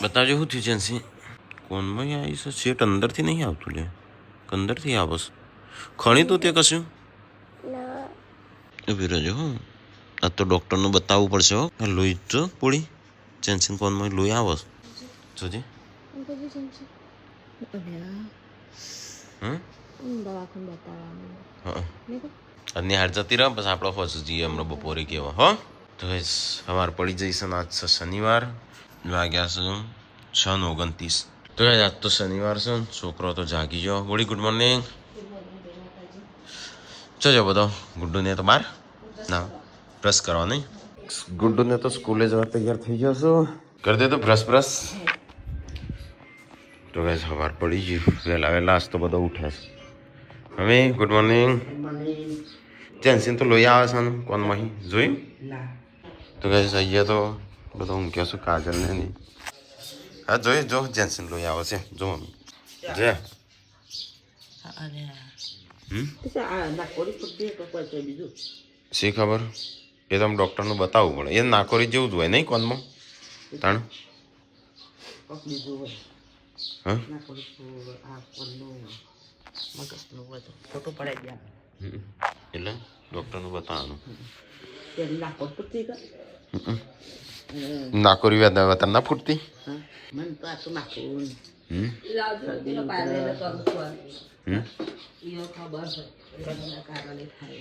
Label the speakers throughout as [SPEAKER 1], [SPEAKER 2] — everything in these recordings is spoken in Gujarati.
[SPEAKER 1] બતાવજો શું થયું જેન્સી કોનમાં આવી છે સેટ અંદરથી નહીં આવતું લે અંદરથી આવસ ખણી તું તે કશું ઉભી રહેજો હો આ તો ડૉક્ટરનું બતાવવું પડશે હો લોહી જો પૂરી જેન્સીન કોનમાં લોહી આવસ જોજે આજની હાર જતી રહે બસ આપણે ફસ જઈએ હમણાં બપોરે કેવા હો તો સવાર પડી જઈશ ને આજ છે શનિવાર વાગ્યા છે 6:29 તો આજ તો શનિવાર છે છોકરો તો જાગી ગયો બોડી ગુડ મોર્નિંગ જો બધો ગુડ્ડુને તો બહાર ના બ્રશ કરવા નહીં ગુડ્ડુને તો સ્કૂલે જવા તૈયાર થઈ ગયો છો કરી દે તો બ્રશ તો ગાઈસ સવાર પડી ગયું વહેલા આજ તો બધો ઉઠ્યા છે હવે ગુડ મોર્નિંગ જેન્સીન તો લોહી આવે છે ને કોનમાં જોયું તો ગાઈસ અહીંયા તો બધો ઊંઘ્યા છું કાજલ ને નહીં હા જોઈ જો જેન્સીન લોહી આવે છે જો મમ્મી જે શી ખબર એ તો ડૉક્ટરનું બતાવવું પડે એ નાકોરી જેવું જ હોય નહીં કોનમાં તાણ એટલે ડૉક્ટરનું બતાવવાનું નાકોરી વતન ના ફૂટતી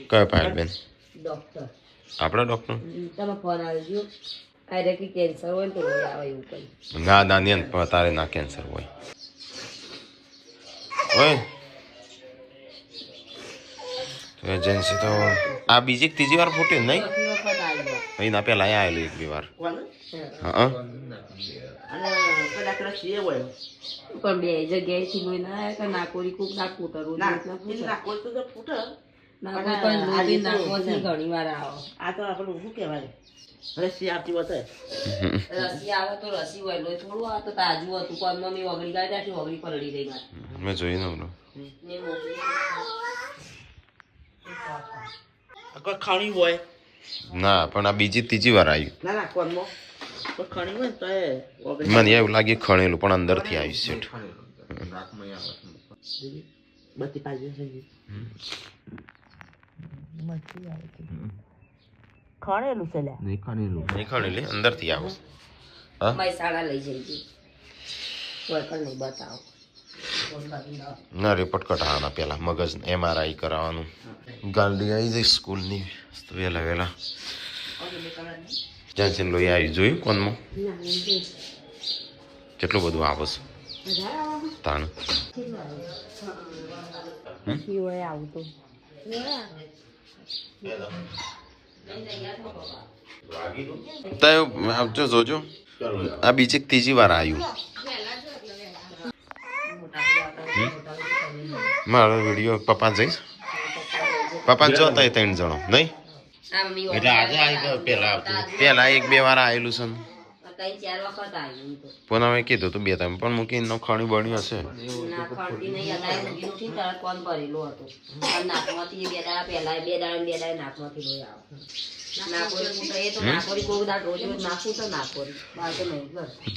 [SPEAKER 1] કયો પાયલ બેન આપણા ડૉક્ટર ના ના તારે ના કેન્સર હોય એજન્સી તો આ બીજી ત્રીજી વાર ફૂટી નહીં એના પહેલા આવેલું એક બે વાર હા
[SPEAKER 2] પણ બે જગ્યાએથી લોહી ના આવે કે નાકોરી કોક ના ફૂટે રોજ ઘણી વાર આવે આ તો આપણે શું કહેવાય રસી આવતી બતાય રસી આવે તો રસી હોય લોહી થોડું આવે તો તાજું હતું કોણ મમ્મી વગડી ગાય ત્યાંથી વગડી પલળી ગઈ
[SPEAKER 1] મેં જોઈ ન
[SPEAKER 2] કોઈ ખાણી હોય
[SPEAKER 1] ના પણ આ બીજી ત્રીજી વાર આવ્યું
[SPEAKER 2] ના ના કોનમાં ખણી હોય તો
[SPEAKER 1] મને એવું લાગે ખણેલું પણ અંદરથી આવ્યું છે
[SPEAKER 2] બધી પાછી ખણેલું છે
[SPEAKER 1] નહીં ખણેલી અંદરથી આવું
[SPEAKER 2] મહેસાણા લઈ જઈએ કોઈ પણ નહીં બતાવો
[SPEAKER 1] ના રિપોર્ટ કઢાવવાના પહેલાં મગજ MRI કરાવવાનું ગાડી આવી જાય સ્કૂલની વહેલા જેન્સીન લોહી આવી જોયું કોનમાં કેટલું બધું આવે છે તાણ આવજો જોજો આ બીજી ત્રીજી વાર આવ્યું મારો વિડીયો પપ્પા જઈશ પપ્પા જો હતા 3 જણો નહીં એટલે આજે આવી ગયો પેલા 1-2 વાર આવેલું છે પણ હવે કીધું તું 2-3 પણ મૂકી ખણી બની હશે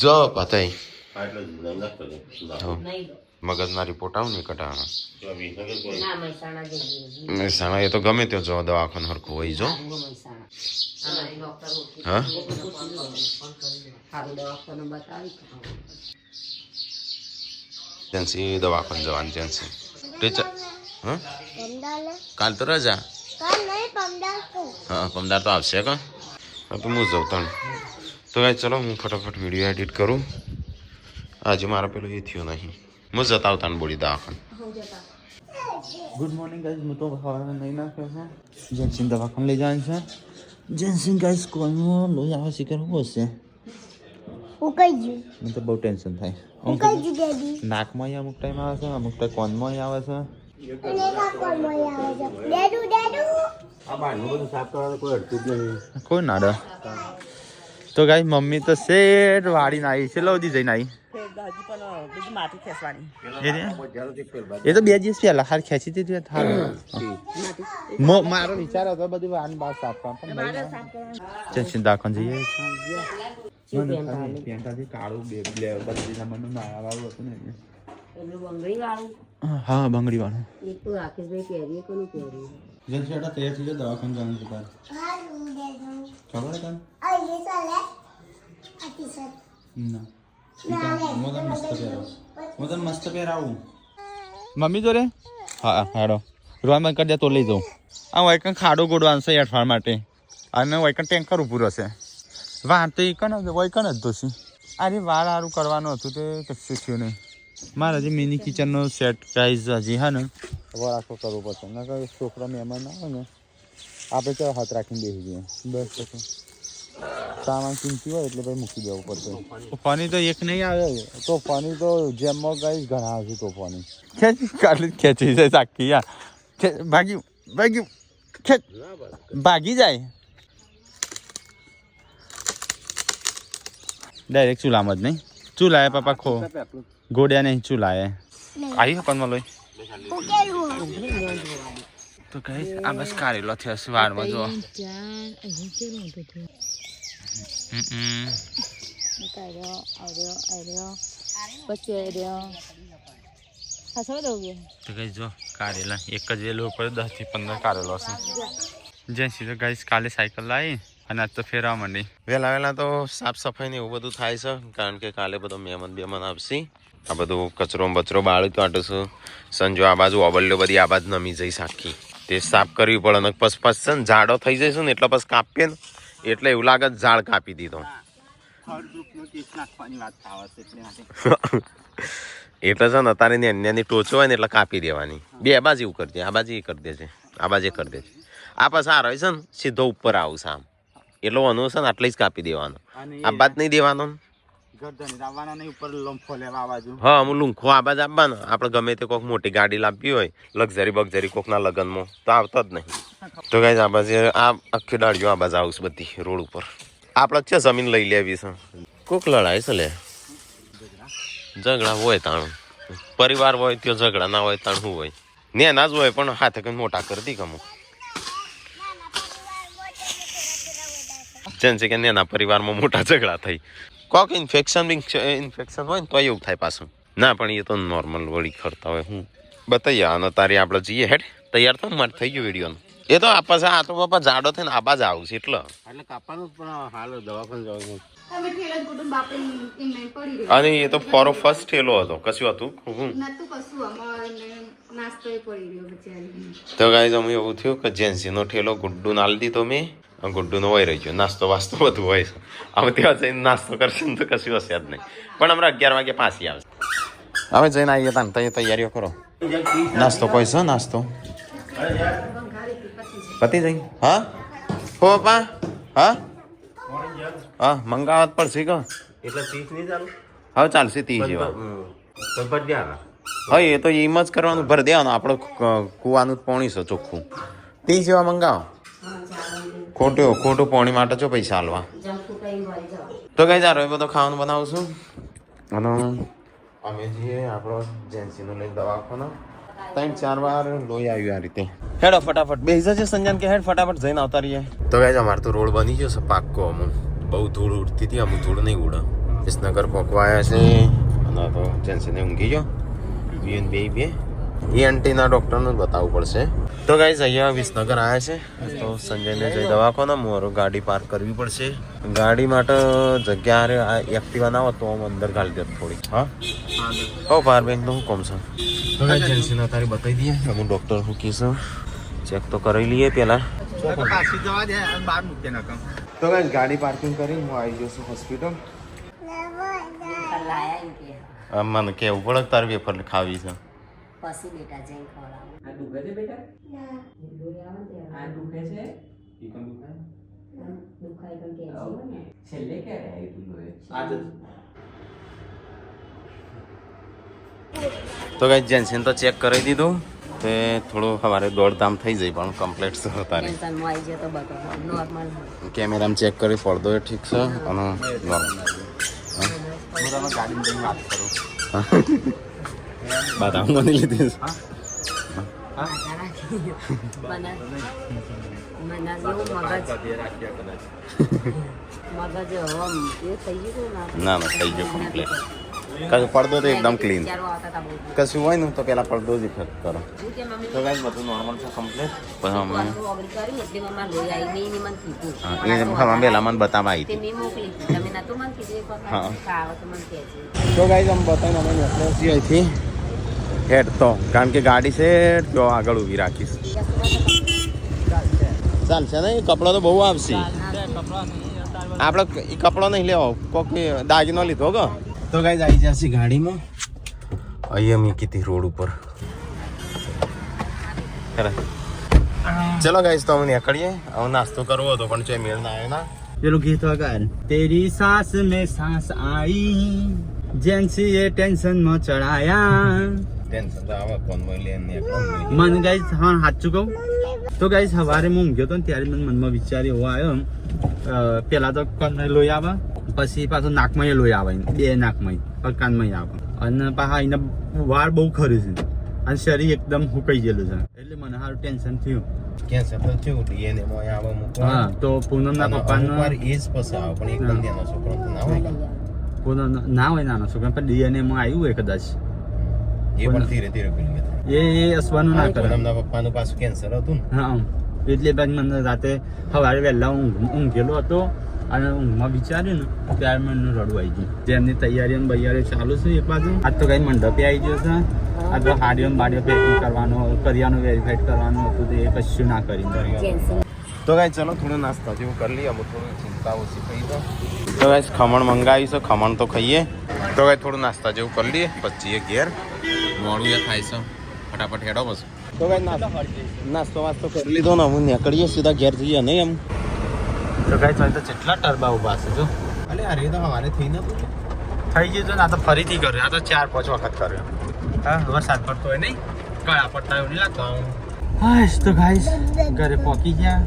[SPEAKER 1] જો પતાય મગજના રિપોર્ટ આવું નહીં કઢાવવાના મહેસાણા એ તો ગમે ત્યાં જો દવાખાનું હરખું હોય જો હા જેન્સી દવાખાને જવાની જેન્સી ટીચર હા કાલ તો રજા હા પમદાર તો આવશે કા તો હું જઉં તણ તો ચલો હું ફટાફટ વિડીયો એડિટ કરું આજે મારા પેલું એ થયું નહીં હું જતા આવતા બોલી દવાખાને
[SPEAKER 3] ગુડ મોર્નિંગ ગાઈસ હું તો હવાના નહીં નાખ્યો છે જેન્સીન દવાખાને લઈ જવાનું છે જેન્સીન ગાઈસ કોલમાં લોહી આવે છે કે શું હશે મને તો બહુ ટેન્શન થાય નાકમાં અમુક ટાઈમ આવે છે અમુક ટાઈમ કોનમાં આવે છે કોઈ નાડે તો ગાઈસ મમ્મી તો શેર વાળીને આવી છે લવધી જઈને આવી એ તો 2 દિવસ પહેલા હાર ખેંચી દીધી મારો વિચાર હતો બધું આન બાર સાફ કરવા પણ જેન્સીન દાખવન જઈએ
[SPEAKER 2] શું
[SPEAKER 3] મને
[SPEAKER 2] પેન્ટ
[SPEAKER 3] ખાલી
[SPEAKER 2] આલે?
[SPEAKER 3] પેન્ટ આજે કાળું બદલી જમાનું નાળા વાળું હતું ને એટલે.
[SPEAKER 2] પેલું બંગડી વાળું
[SPEAKER 3] હા બંગડી વાળું
[SPEAKER 2] એક તો રાકેશભાઈ પહેરીએ કોનું પહેર્યું
[SPEAKER 3] જેમ છેટા તૈયાર થઈ જાય દવાખાને જવાનું છે તાર ખબર છે તને ના હું તને મસ્ત પહેરાવું મમ્મી જોડે હા હેડો રોય બંધ કરી દે તો લઈ જાઉં આ વૈકન ખાડો ગોડવાનું છે અઠવાડ માટે અને વૈકન ટેન્કર ઊભું રહેશે વાર તો વૈકન જ દોશી અરે વાર સારું કરવાનું હતું તે કશું થયું નહીં મારે હજી મિની કિચનનો સેટ પ્રાઇઝ હજી હા ને વાર આખો કરવો પડશે ના કે છોકરા મહેમાન ના હોય ને આપણે તો હાથ રાખીને બેસી જઈએ બસ પછી સામાન કિંમતી હોય એટલે ભાઈ મૂકી દેવું પડશે તોફાની તો એક નહીં આવે તોફાની તો જેમમાં ગઈ ઘણા આવશે તોફાની ખેંચી જાય સાકી યાર ભાગ્યું ભાગ્યું ખેંચ ભાગી જાય ડાયરેક્ટ ચૂલામાં જ નહીં ચૂલાએ પપ્પા ખો ગોડ્યા નહીં ચૂલાએ આવી હકનમાં લોહી તો કઈ આ બસ કારેલો થયો વારમાં જો તો કઈ જો કારેલા એક જ વેલો ઉપર 10 થી 15 કારેલો છે જેસી તો ગાઈસ કાલે સાયકલ લાવી અને આજ તો ફેરવા માંડી
[SPEAKER 1] વહેલા તો સાફ સફાઈ ને એવું બધું થાય છે કારણ કે કાલે બધો મહેમાન આવશે આ બધું કચરો બચરો બાળી કાઢું છું સંજો આ બાજુ ઓબલ્યો બધી આ બાજુ નમી જઈશ આખી તે સાફ કરવી પડે ને પછી છે ને ઝાડો થઈ જઈશું ને એટલે પછી કાપીએ ને એટલે એવું લાગે ઝાડ કાપી દીધો એટલે છે ને તારે અન્યની ટોચો હોય ને એટલે કાપી દેવાની બે બાજુ એવું કરી દે આ બાજુ એ કરી દેજે આ બાજુ કરી દેજે આ પછી આ રહે છે ને સીધો ઉપર આવું છે આમ એટલે અનુ છે ને આટલે જ કાપી દેવાનો આ બાદ નહીં દેવાનો હા અમુક લુંખો આ બાજુ આપવાનો આપણે ગમે તે કોઈક મોટી ગાડી લાવવી હોય લક્ઝરી બક્ઝરી કોકના લગ્નમાં તો આવતો જ નહીં તો ગાઈઝ આ બાજુ આ આખી ડાળીઓ આ બાજુ આવશે બધી રોડ ઉપર આપણે છે જમીન લઈ લેવી છે કોક લડાય છે લે ઝઘડા હોય તાણ પરિવાર હોય ત્યાં ઝઘડા ના હોય તાણ શું હોય નેના જ હોય પણ હાથે કઈ મોટા કરી દી ગમું જેમ છે કે નેના પરિવારમાં મોટા ઝઘડા થઈ કોક ઇન્ફેક્શન હોય ને તો એવું થાય પાછું ના પણ એ તો નોર્મલ વળી કરતા હોય હું બતાવીએ આનો તારી આપણે જઈએ હેડ તૈયાર થાય મારે થઈ ગયું વિડીયોનો એ તો આપશે આ તો બાપા જાડો થઈને આબા જ આવું છે એટલે કાપવાનું પણ હાલ દવાખાને જવાનું અને એ તો ફોરો ફર્સ્ટ ઠેલો હતો કશું હતું તો ગાઈઝ અમે એવું થયું કે જેન્સીનો ઠેલો ગુડ્ડુ નાલી દીધો મેં ગુડ્ડુનો હોય રહી ગયો નાસ્તો વાસ્તો બધું હોય છે અમે ત્યાં જઈને નાસ્તો કરશે ને તો કશું હશે જ નહીં પણ હમણાં 11 વાગે પાછી આવશે હવે જઈને આવીએ તાને તૈયારીઓ કરો નાસ્તો કોઈ છે નાસ્તો પતી જઈ હા હો પપ્પા હા હા મંગાવત પડશે કે એટલે 30 નહીં ચાલુ હવે ચાલશે 30 જેવા હા એ તો એમ જ કરવાનું ભરી દેવાનું આપણે કુવાનું પાણી છે ચોખ્ખું 30 જેવા મંગાવો ખોટું પાણી માટે જો પૈસા હાલવા તો કઈ જારો એ બધો ખાવાનું બનાવશું અને અમે જઈએ આપણો જેન્સીનો લઈ દવાખાનો 3-4 વાર લોહી આવ્યું આ રીતે હેડો ફટાફટ બેસી જશે સંજન કે હેડ ફટાફટ જઈને આવતા રહીએ તો ગાઈઝ અમારે તો રોડ બની ગયો છે પાક્કો અમુક બહુ ધૂળ ઉડતી હતી અમુક ધૂળ નહીં ઉડે વિસનગર પકવાયા છે અને તો જેન્સીને ઊંઘી ગયો બે એ આંટીના ડૉક્ટરને બતાવવું પડશે તો ગાઈઝ અહીંયા વિસનગર આવ્યા છે તો સંજયને જઈ દવાખાનો મારો ગાડી પાર્ક કરવી પડશે ગાડી માટે જગ્યા એક્ટિવા ના હોય તો હું અંદર ગાડી દે થોડી હા હો પાર બેંક તો હું કોમ છે તો ગાઈઝ જેન્સીને તારી બતાવી દઈએ અમુક ડૉક્ટર શું કહેશે ચેક તો કરી લઈએ પહેલાં તો ગાઈઝ ગાડી પાર્કિંગ કરી હું આવી ગયો છું હોસ્પિટલ મને કેવું પડે તારે વેફર ખાવી છે
[SPEAKER 2] પછી બેટા જઈને ખવડાવું
[SPEAKER 4] આ દુખે છે બેટા આ દુખે છે ઈ પણ
[SPEAKER 2] દુખાય પણ કેવું ને
[SPEAKER 4] છેલ્લે ક્યારે આવી તું લોહી આજ
[SPEAKER 1] તો કઈ જેન્સીને તો ચેક કરી દીધું તે થોડું સવારે દોડધામ થઈ જાય પણ કમ્પ્લીટ છે તારી
[SPEAKER 2] ટેન્શનમાં આવી જાય તો બધો નોર્મલ
[SPEAKER 1] કેમેરામાં ચેક કરી પડદો એ ઠીક છે અને
[SPEAKER 3] ગાડીમાં જઈને વાત કરું
[SPEAKER 1] બતાવું મને લીધી
[SPEAKER 2] મને મને જેવું મગજ મગજ હમ એ થઈ ગયું ને
[SPEAKER 1] ના ના થઈ ગયો કમ્પ્લીટ. કશું પડદો તો એકદમ ક્લીન.
[SPEAKER 2] વિચારો આવતા હતા બહુ.
[SPEAKER 1] કશું હોય ને તો પેલા પડદો જ ઇફેક્ટ કરો.
[SPEAKER 2] શું કે મમ્મી
[SPEAKER 1] તો ગાઈસ બધું નોર્મલ છે કમ્પ્લીટ. પણ અમે
[SPEAKER 2] ઓગળી કરી એટલે મમ્મા લોહી આવી મેં મને કીધું
[SPEAKER 1] હા એ પેલા મને બતાવવા આવી
[SPEAKER 2] તે
[SPEAKER 1] હતી.
[SPEAKER 2] મેં મોકલી હતી. તમે નતું મને કીધું એક વખત
[SPEAKER 1] હા.
[SPEAKER 2] ખાવ તો મને કહેજે.
[SPEAKER 1] તો ગાઈસ અમે બતાવીને અમે નીકળ્યા છીએ અહીંથી હેડ તો કારણ કે ગાડી છે તો આગળ ઊભી રાખીશ. ચાલશે ને એ કપડો તો બહુ આવશે. આપણે એ કપડો નહીં લેવો કોક દાગીનો લીધો કે તો ગાઈસ આવી જશે ગાડીમાં. અહીંયા મેં કીધી રોડ ઉપર. ચલો ગાઈસ તો અમે નીકળીએ. હવે નાસ્તો કરવો હતો પણ છે મેળ ના આવ્યો ના.
[SPEAKER 3] પેલું ગીત વગાડ તેરી સાસ મેં સાસ આઈ જેન્સી એ ટેન્શન માં ચડાયા
[SPEAKER 1] ટેન્શન તો આવે કોણ મોઈ લે નીકળો.
[SPEAKER 3] મન ગાઈસ હા સાચું કહું તો ગાઈસ સવારે હું ઊંઘ્યો હતો ને ત્યારે મને મનમાં વિચાર એવો આવ્યો પેલા તો કાનમાં લોહી આવે પછી પાછું નાકમાં લોહી આવે બે નાકમાં પણ કાનમાં આવે અને પાછા એના વાળ બહુ ખરે છે અને શરીર એકદમ હુકાઈ ગયેલું છે એટલે મને સારું ટેન્શન થયું.
[SPEAKER 1] કેન્સર તો કેવું ડીએનએ માં આવે મૂકો.
[SPEAKER 3] હા તો પૂનમના પપ્પાનો
[SPEAKER 1] વાર એજ પછી આવે પણ એકદમ નાનો છોકરો તો ના હોય.
[SPEAKER 3] પૂનમ ના હોય નાનો છોકરા પણ ડીએનએ માં આવ્યું હોય કદાચ
[SPEAKER 1] એ પણ ધીરે ધીરે પેલું થાય.
[SPEAKER 3] એ અસવાનું ના કરે.
[SPEAKER 1] પૂનમના પપ્પાનું પાછું કેન્સર હતું ને.
[SPEAKER 3] હા એટલે બાદ મને રાતે સવારે વહેલા ઊંઘેલો હતો અને ઊંઘમાં વિચાર્યું ને ત્યારે મને રડવું આવી ગયું. જેમની તૈયારીઓ બૈયારીઓ ચાલુ છે એક બાજુ આજ તો કઈ મંડપે આવી ગયો છે. આ તો હાડીઓ બાડીઓ પેકિંગ કરવાનું કરિયાનું વેરીફાઈડ કરવાનું હતું તો એ કશું ના કરી.
[SPEAKER 1] તો ગાઈસ ચલો થોડો નાસ્તા જેવું કરી લઈએ. અમુક થોડું ચિંતા ઓછી થઈ તો ગાઈસ ખમણ મંગાવી છે ખમણ તો ખાઈએ. તો ગાઈસ થોડું નાસ્તા જેવું કરી લઈએ પછી એ ઘેર મોડું એ થાય છે ફટાફટ હેડો બસ. તો ગાઈસ નાસ્તો વાસ્તો કરી લીધો ને અમે નીકળીએ સીધા ઘેર જઈએ નહીં એમ.
[SPEAKER 3] તો કઈ તો કેટલા ટરબા ઉભા છે જો
[SPEAKER 1] અલે અરે તો હવારે થઈ ને
[SPEAKER 3] થઈ ગયું છે ને આ તો ફરીથી કર્યો આ તો 4-5 વખત કર્યો. હા વરસાદ પડતો હોય નહીં કળા પડતા એવું નહીં લાગતો. હા તો ગાઈસ ઘરે પહોંચી ગયા.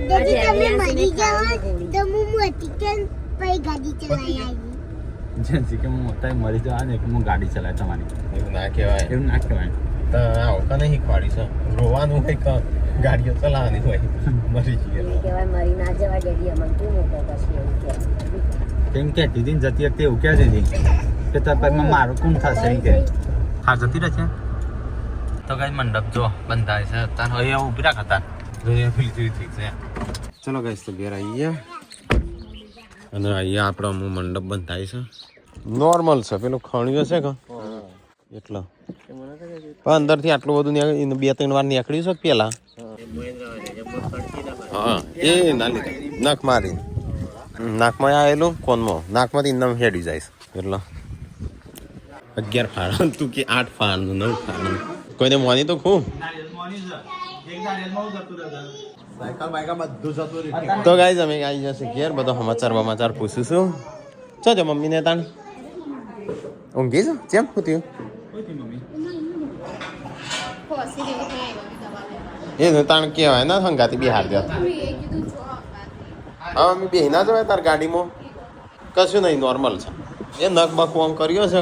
[SPEAKER 5] daddy તમે મરી જાવ તો હું મોટી કેમ પઈ ગાડી ચલાવી આવી
[SPEAKER 3] જેથી કે હું મોટા મરી જવા ને હું ગાડી ચલાવે તમારી
[SPEAKER 1] એવું ના કહેવાય.
[SPEAKER 3] એવું ના કહેવાય.
[SPEAKER 1] તો આવતા નહીં ખવાડી છે રોવાનું હોય કે ગાડીઓ ચલાવવાની હોય મરી જઈએ.
[SPEAKER 2] કહેવાય મારી ના જવા ડેડી અમને તું મોટો પછી એવું કે
[SPEAKER 3] કેમ કે દીદી જતી વખતે એવું ક્યાં દીદી કે તારમાં મારું કોણ થશે એમ કે હા જતી રહેશે. તો કઈ મંડપ જો બંધ થાય છે તાર હવે ઉભી રાખ હતા ઠીક છે.
[SPEAKER 1] ચલો ગાઈસ તો ઘેર આવી ગયા અને અહીંયા આપણો અમુક મંડપ બંધ થાય છે. નોર્મલ છે પેલું ખણ્યું છે કે એટલો પણ અંદરથી આટલું બધું 2-3 વાર નીકળ્યું છે પેલા. હા એ ના લીધા નખ મારી નાકમાં આવેલું કોનમાં નાકમાંથી ઇન્દમ હેડી જાય એટલે 11 ફાળ તું કે 8 ફાળ 9 ફાળ કોઈને મોની તો ખૂબ. તો ગાઈઝ અમે આવી જશે ઘેર બધો સમાચાર પૂછીશું. ચો મમ્મીને તાણ ઊંઘી છો કેમ શું થયું એ તાણ કહેવાય ને હંગાતી બિહાર દે. હા અમે બે ના જવાય તાર ગાડીમાં કશું નહીં નોર્મલ છે. એ નખ બખ આમ કર્યો છે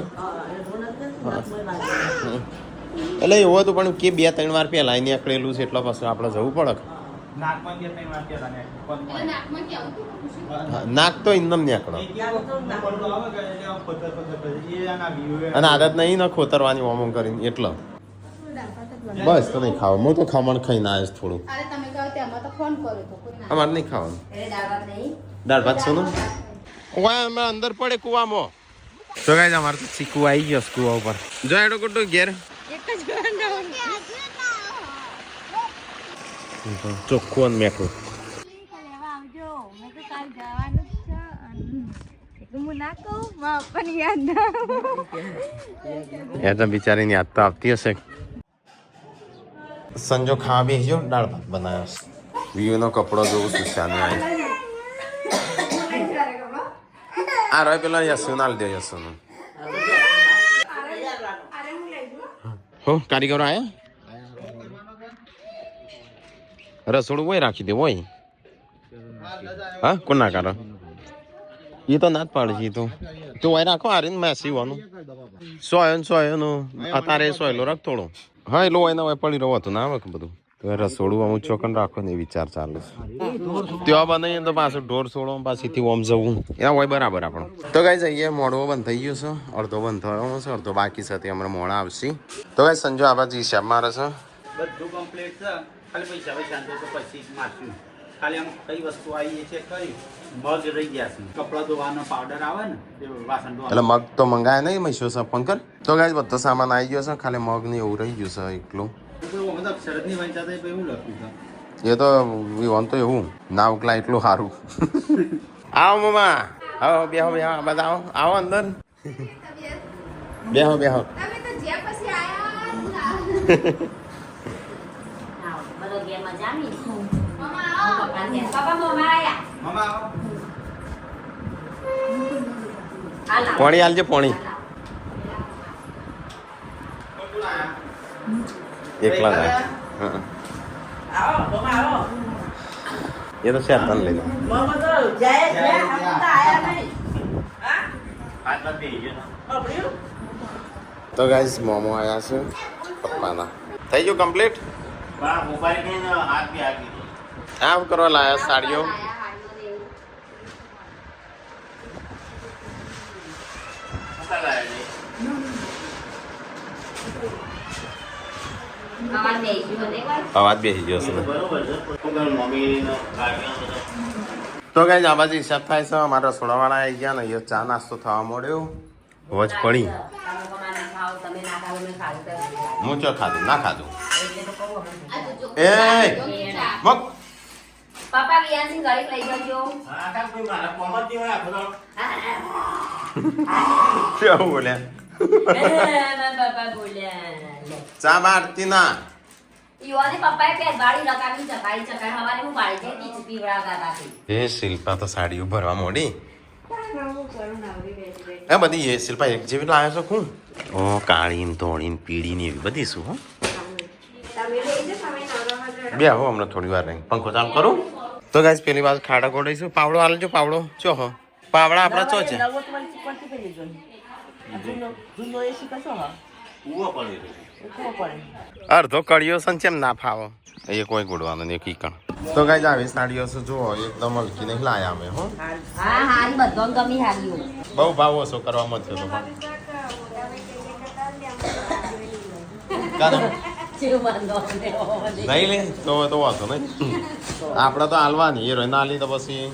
[SPEAKER 1] એટલે એવું હતું પણ કે 2-3 વાર પહેલા અહીં નીકળેલું છે એટલે પછી આપણે જવું પડે. નાક તો ઇન્દમ નીકળો અને આદત નહીં ને ખોતરવાની ઓમ કરીને એટલે બસ તો નહીં ખાવ હું તો ખમણ ખાઈને આવ્યો થોડું. અમારે નહીં ખાવાનું દાળ ભાત શું અમે અંદર પડે કુવામાં. તો ગાઈઝ અમારે તો ચીકુ આવી ગયો કુવા ઉપર જો એડો ગુડ્ડો ઘેર ચોખ્ખું અને મેઠું. એ તો બિચારીની યાદ તો આવતી હશે. સંજો ખાવા બેસજો દાળ ભાત બનાવ્યો છે. વીયુનો કપડો જોઉં સુશાની આવી આ રહ્યો પેલા યસુ ના દે યસુનું હો કારીગરો આયા રસોડું હોય રાખી દે હોય હા કોણ ના કરો એ તો ના જ પાડે છે તો હોય રાખો આરે મેસી વાનું સોયનું અત્યારે સોયલો રાખ થોડું હા એટલે હોય ને હોય પડી રહ્યો હતું ના આવે કે બધું તો રસોડું અમુક ચોકન રાખો ને એ વિચાર ચાલે છે ત્યાં બનાવીએ તો પાછું ઢોર છોડો પાછીથી ઓમ જવું એના હોય બરાબર આપણો તો ગાઈઝ અહીંયા મોડો બંધ થઈ ગયો છે અડધો બંધ થયો છે અડધો બાકી છે તે હમણાં મોડા આવશે તો ગાઈઝ સંજો આ બાજુ હિસાબ મારે છે
[SPEAKER 3] બધું કમ્પ્લીટ છે ખાલી પૈસા પૈસા તો પછી મારશું ખાલી આમ કઈ વસ્તુ આવી છે કઈ મગ રહી ગયા છે કપડાં ધોવાનો પાવડર આવે ને એ વાસણ ધોવાનો
[SPEAKER 1] એટલે મગ તો મંગાય નહીં મહીશો છે ફોન કર તો ગાઈઝ બધો સામાન આવી ગયો છે ખાલી મગ ને એવું રહી ગયું છે એકલું
[SPEAKER 3] શરદની વંચાતા એવું લખ્યું છે
[SPEAKER 1] એ તો વિવાન તો એવું ના ઉકલા એટલું સારું આવો મમ્મા આવો બેહો બેહો બધા આવો આવો અંદર બેહો બેહો
[SPEAKER 2] બધો ઘેર મજા આવી પપ્પા મોમાં આયા
[SPEAKER 3] મામા આવો
[SPEAKER 1] પાણી આલજે પાણી એકલા જાય
[SPEAKER 2] આવો મોમાં આવો
[SPEAKER 1] એ તો શેતાન લઈ લો
[SPEAKER 2] મોમાં તો જાય હમ તો આયા નહીં હા
[SPEAKER 3] હાથ બાદ બેહી ગયો
[SPEAKER 2] આપણ્યું
[SPEAKER 1] તો ગાઈસ મોમો આવ્યા છે પપ્પાના થઈ ગયું કમ્પ્લીટ
[SPEAKER 3] મોબાઈલ ને હાથ બી આગી
[SPEAKER 1] આમ કરવા લાયા સાડીઓ અવાજ બેસી ગયો છે તો ગાઈસ આ બાજુ હિસાબ થાય છે અમારા રસોડાવાળા આવી ગયા ને અહીંયા ચા નાસ્તો થવા મળ્યો વચ પડી હું ચો ખાધું ના ખાધું એ મગ
[SPEAKER 2] પપ્પા વિયાનસિંહ ઘરે લઈ જજો
[SPEAKER 1] કેવું બોલ્યા
[SPEAKER 2] પપ્પા બોલ્યા
[SPEAKER 1] ચા બારતી ના
[SPEAKER 2] યુવાને પપ્પાએ પેટવાળી લગાવી ચકાઈ હવારે હું બાળી જઈ તીજ પીવડાવતા હતા
[SPEAKER 1] એ શિલ્પા તો સાડીઓ ભરવા મોડી એ બધી એ શિલ્પા એક જેવી લાવ્યો છો કોણ ઓ કાળી ને ધોળી ને પીળી ને એવી બધી શું હો બે હો હમણાં થોડી વાર રહી પંખો ચાલુ કરું તો ગાઈસ પેલી વાત ખાડા ગોડાઈશું પાવડો આલજો પાવડો ચો હો પાવડા આપણા ચો છે અડધો કડિયો સંચેમ ના ફાવો એ કોઈ ગોડવાનો ને કીકણ તો ગાઈસ આવી સાડીઓ છે જુઓ એકદમ હલકી નહીં લાયા અમે હો
[SPEAKER 2] હા હારી બધો ગમી હારીઓ
[SPEAKER 1] બહુ ભાવ ઓછો કરવામાં થયો તો નહીં લે તો વાંધો નહીં આપડે તો હાલવાની એ ના લી તો પછી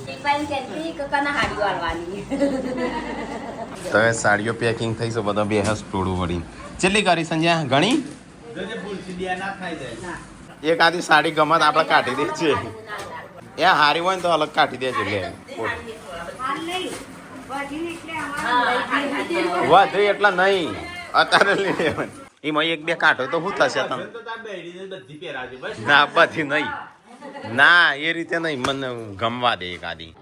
[SPEAKER 1] તો સાડીઓ પેકિંગ થઈ છે બધા બે હસ ટોળું વળી કેટલી કરી સંજ્યા ઘણી એક આધી સાડી ગમત આપણે કાઢી દે છે એ હારી હોય ને તો અલગ કાઢી દેજો લે વધુ એટલા નહીં અત્યારે લઈ લેવાનું એમાં એક બે કાઢો તો શું થશે તમે ના બધી નહીં ના એ રીતે નહીં મને ગમવા દે એક આધી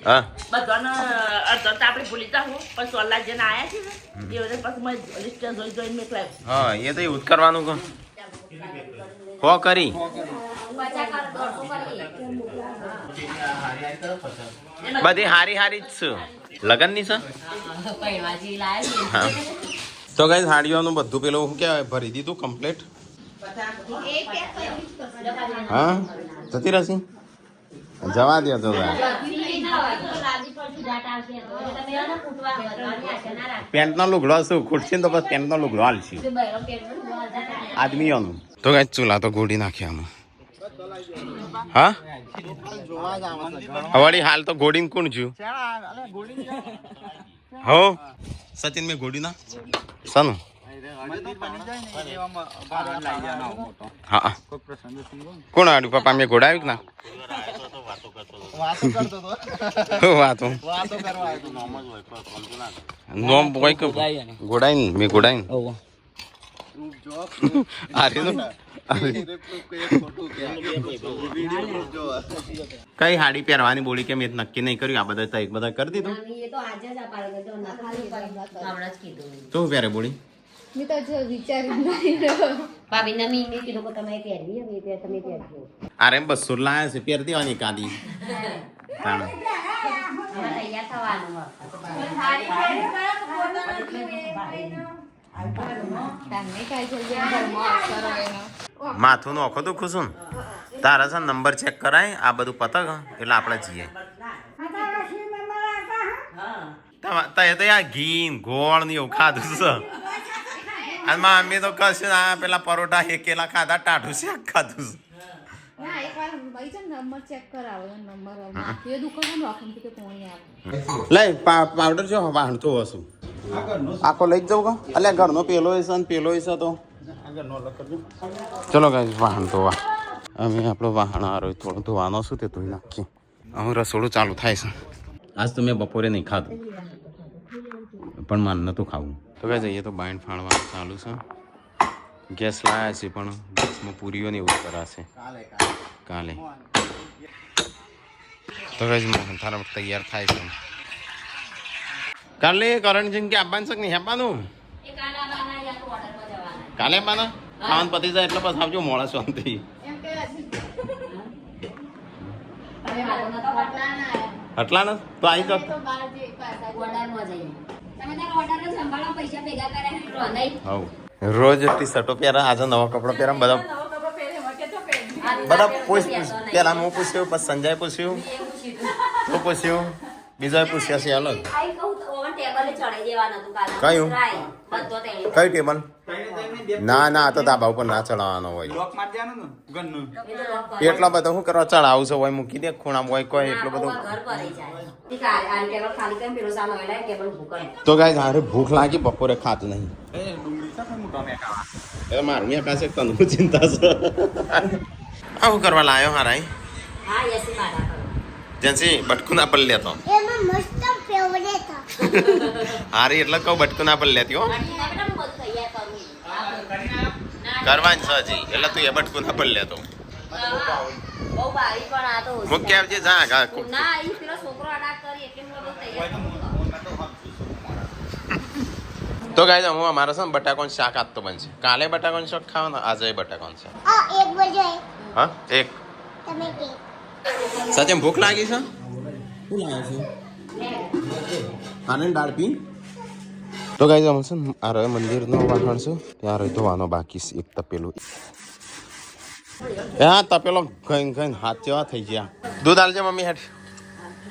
[SPEAKER 1] હા
[SPEAKER 2] બધાને અડધો તો આપણે ભૂલી જાઉં પણ સોલા જણ આયા છે ને એ વખતે પછી મેં લિસ્ટ જોઈને મેકલાવ્યું
[SPEAKER 1] હા એ તો એવું જ કરવાનું કહો હો કરી બધી હારી હારી જ છે લગનની છે હા તો કઈ સાડીઓનું બધું પેલું શું કહેવાય ભરી દીધું કમ્પ્લીટ હા જતી રહેશે જવા દે તો પેન્ટનો લુગડો શું ખૂટશે ને તો બસ પેન્ટનો લુગડો હાલશે આદમીઓનું તો કઈ ચૂલા તો ગોડી નાખ્યા હા વળી હાલ તો ગોડીને કોણ છું હો સચિન મેં ગોડી ના સનું હા કોણ આડ્યું પપ્પા મેં ઘોડાવ્યું ના વાતો નોમ કોઈ ગોડાઈ મેં ગોડાઈ કઈ હાડી પહેરવાની બોલી કે મેં નક્કી નહીં કર્યું આ બધા બધા કરી દીધું શું પહેરે બોલી
[SPEAKER 5] મેં તો જો વિચાર્યું નહીં
[SPEAKER 2] ભાભી ને મેં કીધું કે તમે પહેરવી હવે તમે પહેરજો
[SPEAKER 1] અરે બસો લાયા છે પહેર દેવાની કાદી
[SPEAKER 2] તૈયાર થવાનું
[SPEAKER 1] માથું નોખો દુખું છું ને તારા છે નંબર ચેક કરાય આ બધું પતક એટલે આપણે જઈએ તે તો યાર ઘી ગોળ ને એવું ખાધું છે અને મમ્મી તો કશું આ પેલા પરોઠા એકેલા ખાધા ટાઢું શાક ખાધું છે લઈ પાવડર જો વાહણતો હશું આખો લઈ જ જાઉં કા અલ્યા ઘરનો પેલો હશે ને પેલો હશે તો ચલો ગાઈસ વાહણ ધોવા અમે આપણો વાહણ આરો થોડો ધોવાનો શું તે ધોઈ નાખીએ હવે રસોડું ચાલુ થાય છે આજ તો મેં બપોરે નહીં ખાધું પણ માન નતું ખાવું તો ગાઈસ જઈએ તો બાઈન ફાળવાનું ચાલુ છે ગેસ લાયા છે પણ ગેસમાં પૂરીઓ ને એવું કરાશે કાલે તો ગાઈસ મોહન થારા તૈયાર થાય છે કાલે કરણજીને કે આપવાનું છે કે નહીં આપવાનું કાલે આપવાના ખાવાનું પતી જાય એટલે બસ આવજો મોડા શાંતિ આટલા ને તો આવી જાવ રોજ ટી શર્ટો પહેરા આજે નવા કપડા પહેરા બધા પેલા હું પૂછ્યું પછી સંજય પૂછ્યું તું પૂછ્યું બીજા પૂછ્યા છે અલગ કયું કયું ટેબલ ના ના તો ધાબા ઉપર ના ચડાવવાનો હોય એટલા બધા શું કરવા ચડાવું છે હોય મૂકી દે ખૂણા હોય કોઈ એટલું બધું તો ગાય હારે ભૂખ લાગી બપોરે ખાતું નહીં મારું મેં પાસે તને ચિંતા છે આવું કરવા લાયો હારાઈ જેન્સી બટકું ના પલ લેતો
[SPEAKER 5] એમાં મસ્ત ફેવરેટ
[SPEAKER 1] હારી એટલે કહું બટકું ના પલ લેતી હો કરવાની છે હજી એટલે તું એ બટકું ના પલ લેતો મૂકી આવજે જા તો ગાય હું અમારે છે ને બટાકાનું શાક આજ તો બનશે કાલે બટાકાનું શાક ખાવાનું આજે બટાકાનું શાક
[SPEAKER 5] એક બજે
[SPEAKER 1] હા એક
[SPEAKER 5] તમે કે
[SPEAKER 1] સાચે ભૂખ લાગી છે શું લાગે છે આનંદ દાળ પી તો ગાય અમે છે ને આ રહ્યો મંદિરનો વાહણ છે ત્યાં રહ્યો ધોવાનો બાકી છે એક તપેલું હા તપેલો ગઈ ગઈ હાથ જેવા થઈ ગયા દૂધ આલજે મમ્મી હેઠ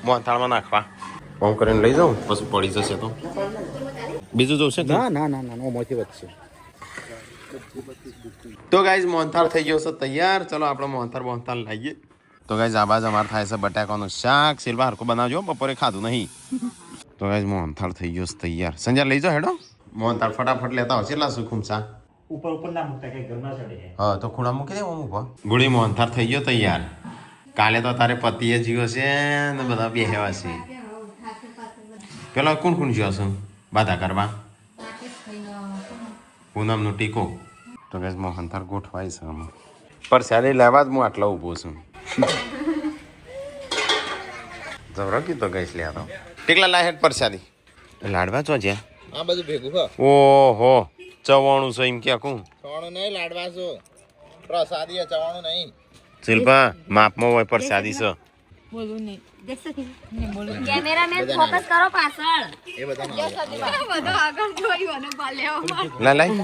[SPEAKER 1] મોહનથાળમાં નાખવા ફોન કરીને લઈ જાઉં પછી પડી જશે તો બીજું જોશે ના ના ના ના મોથી વધશે તો ગાઈઝ મોહનથાળ થઈ ગયો છે તૈયાર ચલો આપણે મોહનથાળ લાવીએ તો ગાઈઝ આ બાજુ અમારે થાય છે બટાકાનું શાક સિલવા હરકો બનાવજો બપોરે ખાધું નહીં તો ગાઈઝ મોહનથાળ થઈ ગયો છે તૈયાર સંજય લઈ જાઓ હેડો મોહનથાળ ફટાફટ લેતા હોય કેટલા સુખુમ શા
[SPEAKER 6] ઉપર ના મૂકતા કઈ ઘરમાં ચડે
[SPEAKER 1] હા તો ખૂણા મૂકી દે મૂકવા ગુડી મોહનથાળ થઈ ગયો તૈયાર કાલે તો તારે પતિએ જીવો છે ને બધા બેહેવા છે પેલા કોણ કોણ જીવો છે બાધા કરવા પૂનમનો ટીકો તો ગાઈઝ મોહનથાળ ગોઠવાય છે આમાં પરસાદી લેવા જ હું આટલા ઊભો છું જબરો કીધો ગઈશ લે તો ટીકલા લાહેટ પરસાદી લાડવા છો જ્યાં
[SPEAKER 3] આ બધું ભેગું હા
[SPEAKER 1] ઓહો ચવાણું છે એમ ક્યાં કહું
[SPEAKER 3] ચવાણું નહીં લાડવા છો પ્રસાદી ચવાણું નહીં
[SPEAKER 1] શિલ્પા માપમાં હોય પરસાદી છે
[SPEAKER 2] કેમેરામેન ફોકસ કરો પાછળ
[SPEAKER 3] એ બધા
[SPEAKER 1] લા લાઈ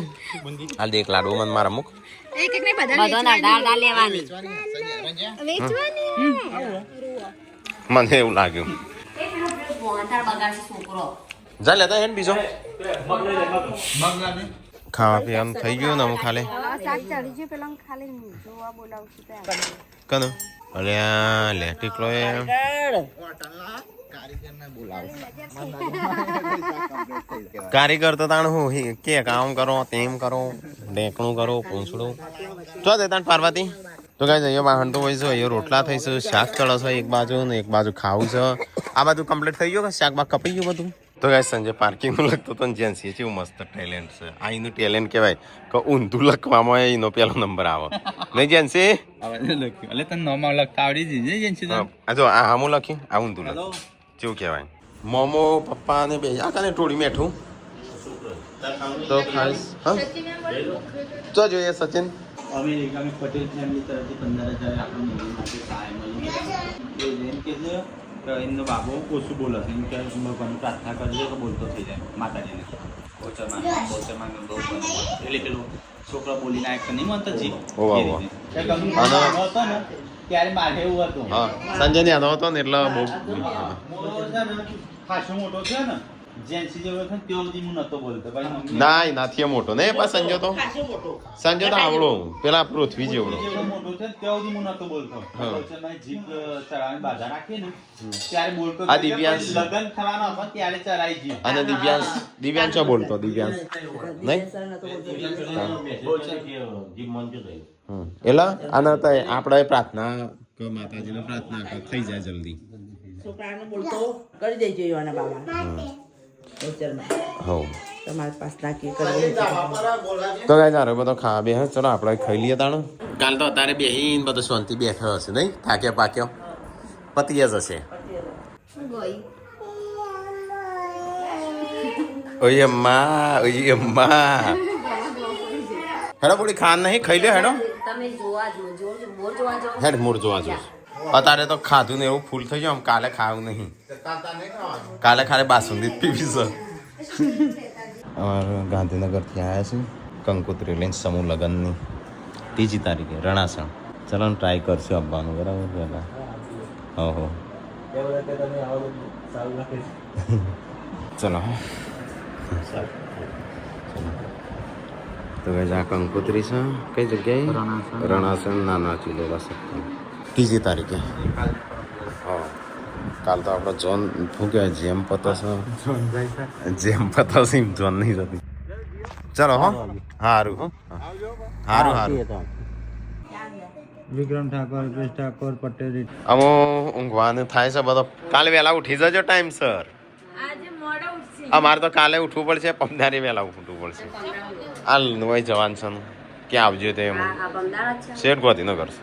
[SPEAKER 1] હાલ દે એક લાડુ મને મારા મુખ
[SPEAKER 2] બધાના દાળ લેવાની
[SPEAKER 1] મને એવું લાગ્યું જા લેતા હેન બીજો ખાવા પીવાનું થઈ ગયું ને હું ખાલે કનો અલ્યા લે ટીકલો એ કારીગર તો તાણ હું કે કામ કરો તેમ કરો ઢેકણું કરો પૂંછડું જો દે તાણ પાર્વતી તો કાંઈ જઈએ વાહન તો હોય છે અહીંયા રોટલા થઈ છે શાક ચડે છે એક બાજુ ને એક બાજુ ખાવું છે આ બાજુ કમ્પ્લીટ થઈ ગયું કે શાક બાગ કપાઈ ગયું બધું તો કાંઈ સંજય પાર્કિંગનું લખતો તો જેન્સી કેવું મસ્ત ટેલેન્ટ છે આ એનું ટેલેન્ટ કહેવાય કે ઊંધું લખવામાં એનો પહેલો નંબર આવે નહીં જેન્સી
[SPEAKER 3] એટલે તને નોમાં લખતા આવડી જઈએ જેન્સી
[SPEAKER 1] જો આ હામું લખ્યું આ ઊંધું લખ્યું કેવું કહેવાય મોમો પપ્પા ને બે આ કાને ટોળી મેઠું તો ખાસ હા તો જોઈએ સચિન
[SPEAKER 6] અમેરિકામાં પટેલ ફેમિલી તરફથી 15,000 આપણને મૂવી માટે સહાય મળી એ જેમ કે છે એમનો બાબો ઓછું બોલે છે એમ કે ભગવાનની પ્રાર્થના કરજો તો બોલતો થઈ જાય માતાજીને બોચરમાં બહુ એટલે પેલું છોકરા બોલી નાયક નહીં મળતા જીપ
[SPEAKER 1] ઓવા,
[SPEAKER 6] એ
[SPEAKER 1] ઓવા.
[SPEAKER 6] રીતે. ત્યાં ગમે
[SPEAKER 1] અને-
[SPEAKER 6] હતો ને ત્યારે મારે એવું હતું
[SPEAKER 1] હા સંજય ને યાદવ હતો ને એટલે બહુ
[SPEAKER 6] મોટો છે ને ખાસો મોટો છે ને જેન્સી જેવો છે ને તેવો સુધી હું નતો બોલતો ભાઈ મમ્મી
[SPEAKER 1] ના નાથી મોટો ને પણ સંજય તો
[SPEAKER 2] ખાસો મોટો
[SPEAKER 1] સંજય તો આવડો પેલા પૃથ્વી જેવડો
[SPEAKER 6] જેવો મોટો છે ત્યાં સુધી હું નતો બોલતો
[SPEAKER 1] હા.
[SPEAKER 6] બોચરમાં જીપ ચડાવવાની બાધા રાખી ને ત્યારે બોલતો
[SPEAKER 1] આ દિવ્યાંશ.
[SPEAKER 6] લગન થવાનો હતો ત્યારે ચડાઈ જીપ
[SPEAKER 1] અને દિવ્યાંશ ચો બોલતો દિવ્યાંશ નહીં એટલે આના તો આપણે પ્રાર્થના કે માતાજીને પ્રાર્થના કર થઈ જાય જલ્દી
[SPEAKER 2] છોકરાને બોલતો કરી દેજો એવાના બાબા બોચરમાં
[SPEAKER 1] હો
[SPEAKER 2] તમારે પાસ નાખી કરી
[SPEAKER 1] તો ગાય તારે બધો ખાવા બે ચલો આપણે ખાઈ લઈએ તાણું કાલ તો અત્યારે બેહીને બધો શાંતિ બેઠો હશે નહીં થાક્યો પાક્યો પતી જ હશે ઓય અમ્મા હેડો બોલી ખાન નહીં ખાઈ લ્યો હેડો
[SPEAKER 2] તમે જોવા જો મોર જોવા જો
[SPEAKER 1] હેડ મૂળ જોવા જો અત્યારે તો ખાધું ને એવું ફૂલ થઈ ગયું આમ કાલે ખાવું નહીં કાલે ખાલે બાસુંદી જ પીવી છે અમારે ગાંધીનગરથી આવ્યા છે કંકોત્રી લઈને સમૂહ લગ્નની 3જી તારીખે રણાસણ ચલો ને ટ્રાય કરશું આવવાનું બરાબર પહેલાં હો ચલો તો ભાઈ આ કંકોત્રી છે કઈ જગ્યાએ રણાસણ નાના ચીલેલા સત્તા 3જી તારીખે હા કાલ તો આપણો જોન શું કહેવાય જેમ પતો છે જેમ પતો છે એમ જોન નહીં થતી ચલો હો સારું હો સારું સારું
[SPEAKER 3] વિક્રમ ઠાકોર કૃષ ઠાકોર પટેલ
[SPEAKER 1] અમો ઊંઘવાનું થાય છે બધો કાલે વહેલા ઉઠી જજો ટાઈમ સર અમારે તો કાલે ઉઠવું પડશે પમદારી વહેલા ઉઠવું પડશે હાલ નોય જવાન છે ક્યાં આવજો તે શેઠ ગોતી ન કરશે